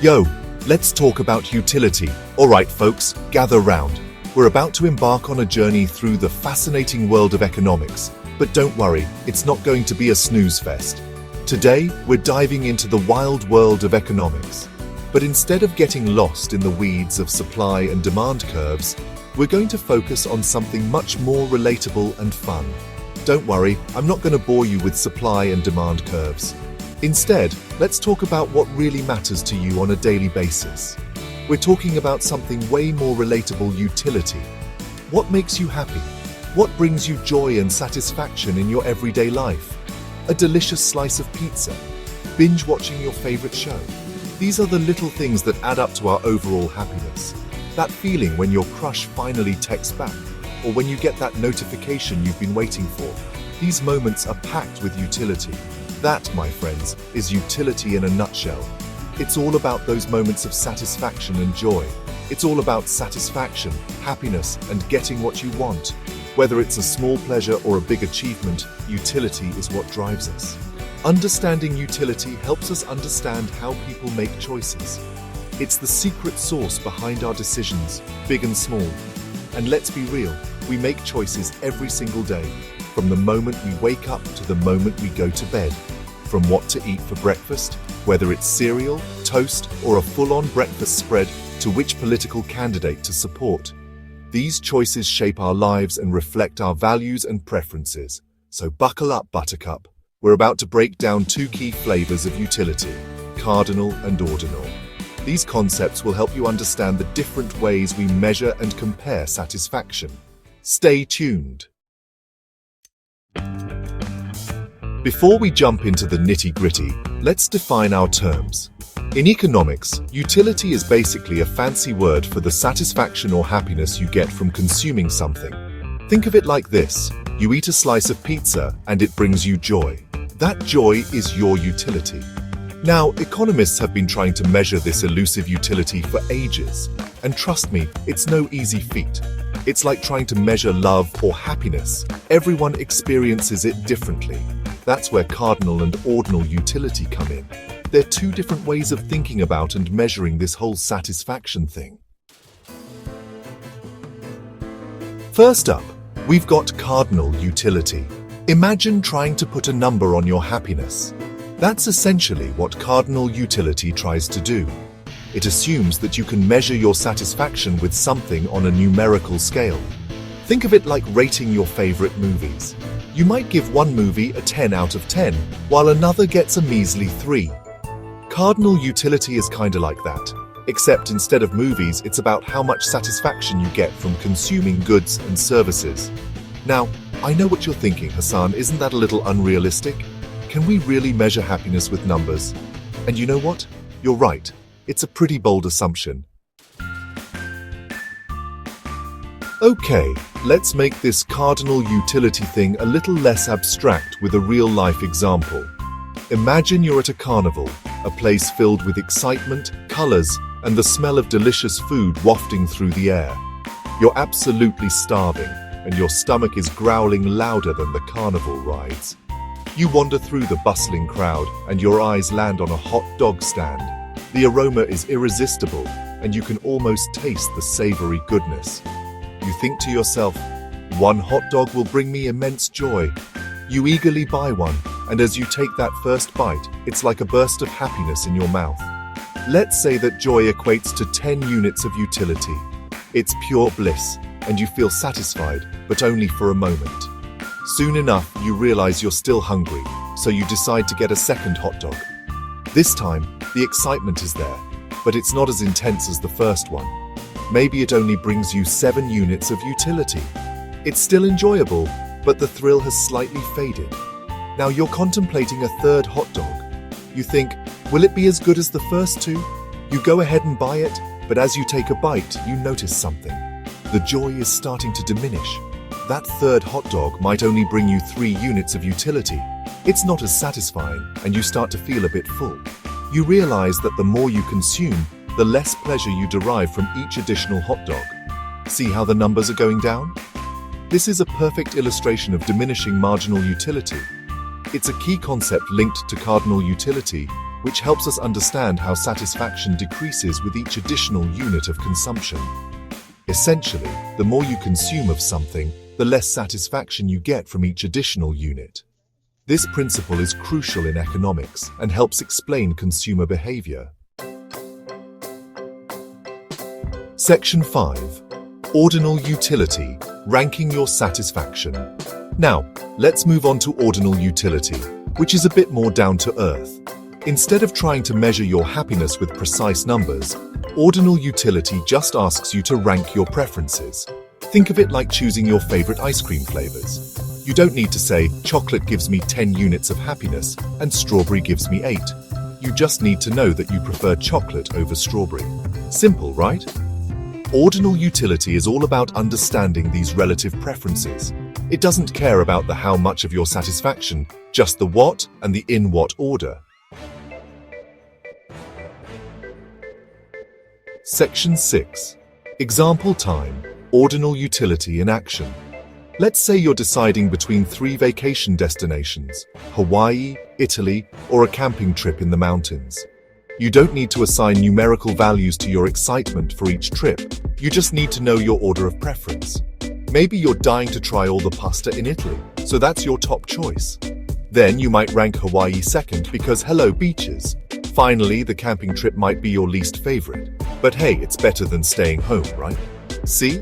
Yo, let's talk about utility. Alright folks, gather round. We're about to embark on a journey through the fascinating world of economics. But don't worry, it's not going to be a snooze fest. Today, we're diving into the wild world of economics. But instead of getting lost in the weeds of supply and demand curves, we're going to focus on something much more relatable and fun. Don't worry, I'm not going to bore you with supply and demand curves. Instead, let's talk about what really matters to you on a daily basis. We're talking about something way more relatable: utility. What makes you happy? What brings you joy and satisfaction in your everyday life? A delicious slice of pizza? Binge watching your favorite show? These are the little things that add up to our overall happiness. That feeling when your crush finally texts back, or when you get that notification you've been waiting for. These moments are packed with utility. That, my friends, is utility in a nutshell. It's all about those moments of satisfaction and joy. It's all about satisfaction, happiness, and getting what you want. Whether it's a small pleasure or a big achievement, utility is what drives us. Understanding utility helps us understand how people make choices. It's the secret sauce behind our decisions, big and small. And let's be real, we make choices every single day, from the moment we wake up to the moment we go to bed. From what to eat for breakfast, whether it's cereal, toast, or a full-on breakfast spread, to which political candidate to support. These choices shape our lives and reflect our values and preferences. So buckle up, Buttercup. We're about to break down two key flavors of utility: Cardinal and Ordinal. These concepts will help you understand the different ways we measure and compare satisfaction. Stay tuned. Before we jump into the nitty-gritty, let's define our terms. In economics, utility is basically a fancy word for the satisfaction or happiness you get from consuming something. Think of it like this: you eat a slice of pizza and it brings you joy. That joy is your utility. Now, economists have been trying to measure this elusive utility for ages. And trust me, it's no easy feat. It's like trying to measure love or happiness. Everyone experiences it differently. That's where Cardinal and Ordinal utility come in. They're two different ways of thinking about and measuring this whole satisfaction thing. First up, we've got Cardinal utility. Imagine trying to put a number on your happiness. That's essentially what Cardinal utility tries to do. It assumes that you can measure your satisfaction with something on a numerical scale. Think of it like rating your favorite movies. You might give one movie a 10 out of 10, while another gets a measly 3. Cardinal utility is kinda like that, except instead of movies, it's about how much satisfaction you get from consuming goods and services. Now, I know what you're thinking, Hassan, isn't that a little unrealistic? Can we really measure happiness with numbers? And you know what? You're right. It's a pretty bold assumption. Okay, let's make this Cardinal utility thing a little less abstract with a real-life example. Imagine you're at a carnival, a place filled with excitement, colors, and the smell of delicious food wafting through the air. You're absolutely starving, and your stomach is growling louder than the carnival rides. You wander through the bustling crowd, and your eyes land on a hot dog stand. The aroma is irresistible, and you can almost taste the savory goodness. You think to yourself, one hot dog will bring me immense joy. You eagerly buy one, and as you take that first bite, it's like a burst of happiness in your mouth. Let's say that joy equates to 10 units of utility. It's pure bliss, and you feel satisfied, but only for a moment. Soon enough, you realize you're still hungry, so you decide to get a second hot dog. This time, the excitement is there, but it's not as intense as the first one. Maybe it only brings you 7 units of utility. It's still enjoyable, but the thrill has slightly faded. Now you're contemplating a third hot dog. You think, will it be as good as the first two? You go ahead and buy it, but as you take a bite, you notice something. The joy is starting to diminish. That third hot dog might only bring you 3 units of utility. It's not as satisfying, and you start to feel a bit full. You realize that the more you consume, the less pleasure you derive from each additional hot dog. See how the numbers are going down? This is a perfect illustration of diminishing marginal utility. It's a key concept linked to cardinal utility, which helps us understand how satisfaction decreases with each additional unit of consumption. Essentially, the more you consume of something, the less satisfaction you get from each additional unit. This principle is crucial in economics and helps explain consumer behavior. Section 5. Ordinal utility, ranking your satisfaction. Now, let's move on to ordinal utility, which is a bit more down to earth. Instead of trying to measure your happiness with precise numbers, ordinal utility just asks you to rank your preferences. Think of it like choosing your favorite ice cream flavors. You don't need to say, chocolate gives me 10 units of happiness and strawberry gives me 8. You just need to know that you prefer chocolate over strawberry. Simple, right? Ordinal utility is all about understanding these relative preferences. It doesn't care about the how much of your satisfaction, just the what and the in what order. Section 6. Example time. Ordinal utility in action. Let's say you're deciding between 3 vacation destinations: Hawaii, Italy, or a camping trip in the mountains. You don't need to assign numerical values to your excitement for each trip. You just need to know your order of preference. Maybe you're dying to try all the pasta in Italy, so that's your top choice. Then you might rank Hawaii second because hello beaches. Finally, the camping trip might be your least favorite. But hey, it's better than staying home, right? See?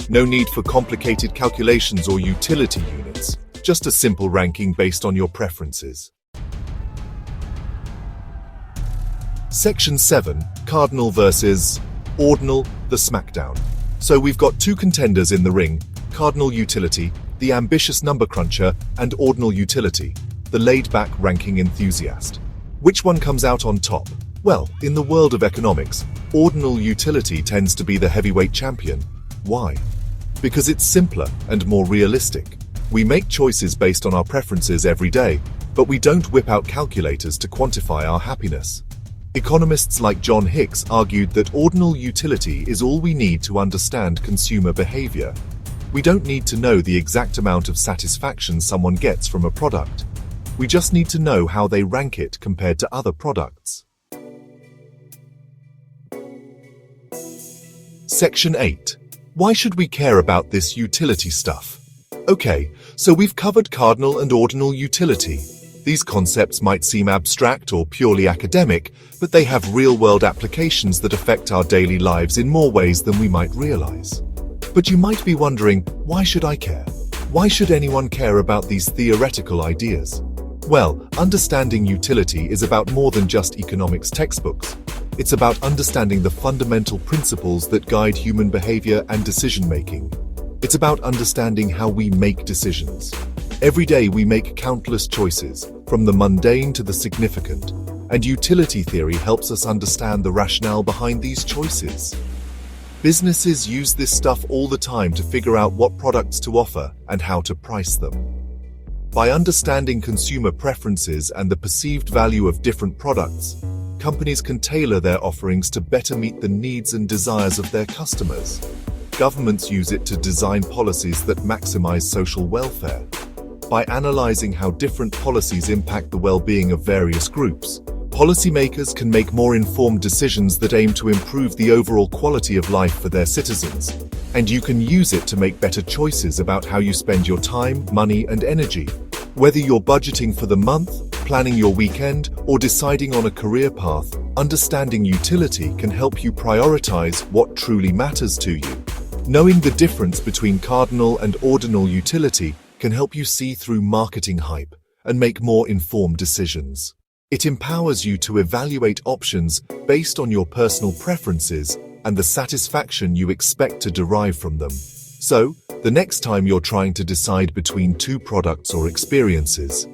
No need for complicated calculations or utility units. Just a simple ranking based on your preferences. Section 7. Cardinal versus Ordinal, the smackdown. So we've got 2 contenders in the ring: Cardinal utility, the ambitious number cruncher, and Ordinal utility, the laid-back ranking enthusiast. Which one comes out on top? Well, in the world of economics, Ordinal utility tends to be the heavyweight champion. Why? Because it's simpler and more realistic. We make choices based on our preferences every day, but we don't whip out calculators to quantify our happiness. Economists like John Hicks argued that ordinal utility is all we need to understand consumer behavior. We don't need to know the exact amount of satisfaction someone gets from a product. We just need to know how they rank it compared to other products. Section 8. Why should we care about this utility stuff? Okay, so we've covered cardinal and ordinal utility. These concepts might seem abstract or purely academic, but they have real-world applications that affect our daily lives in more ways than we might realize. But you might be wondering, why should I care? Why should anyone care about these theoretical ideas? Well, understanding utility is about more than just economics textbooks. It's about understanding the fundamental principles that guide human behavior and decision-making. It's about understanding how we make decisions. Every day we make countless choices, from the mundane to the significant, and utility theory helps us understand the rationale behind these choices. Businesses use this stuff all the time to figure out what products to offer and how to price them. By understanding consumer preferences and the perceived value of different products, companies can tailor their offerings to better meet the needs and desires of their customers. Governments use it to design policies that maximize social welfare. By analyzing how different policies impact the well-being of various groups, policymakers can make more informed decisions that aim to improve the overall quality of life for their citizens. And you can use it to make better choices about how you spend your time, money, and energy. Whether you're budgeting for the month, planning your weekend, or deciding on a career path, understanding utility can help you prioritize what truly matters to you. Knowing the difference between cardinal and ordinal utility can help you see through marketing hype and make more informed decisions. It empowers you to evaluate options based on your personal preferences and the satisfaction you expect to derive from them. So, the next time you're trying to decide between 2 products or experiences,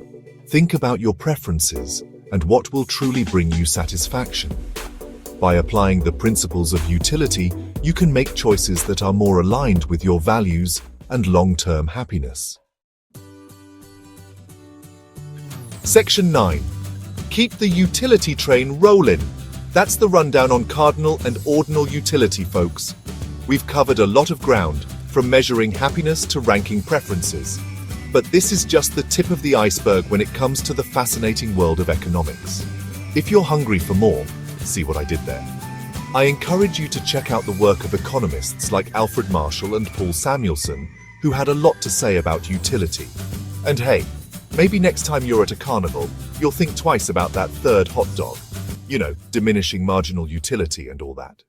think about your preferences and what will truly bring you satisfaction. By applying the principles of utility, you can make choices that are more aligned with your values and long-term happiness. Section 9. Keep the utility train rolling. That's the rundown on cardinal and ordinal utility, folks. We've covered a lot of ground, from measuring happiness to ranking preferences. But this is just the tip of the iceberg when it comes to the fascinating world of economics. If you're hungry for more, see what I did there? I encourage you to check out the work of economists like Alfred Marshall and Paul Samuelson, who had a lot to say about utility. And hey, maybe next time you're at a carnival, you'll think twice about that third hot dog. You know, diminishing marginal utility and all that.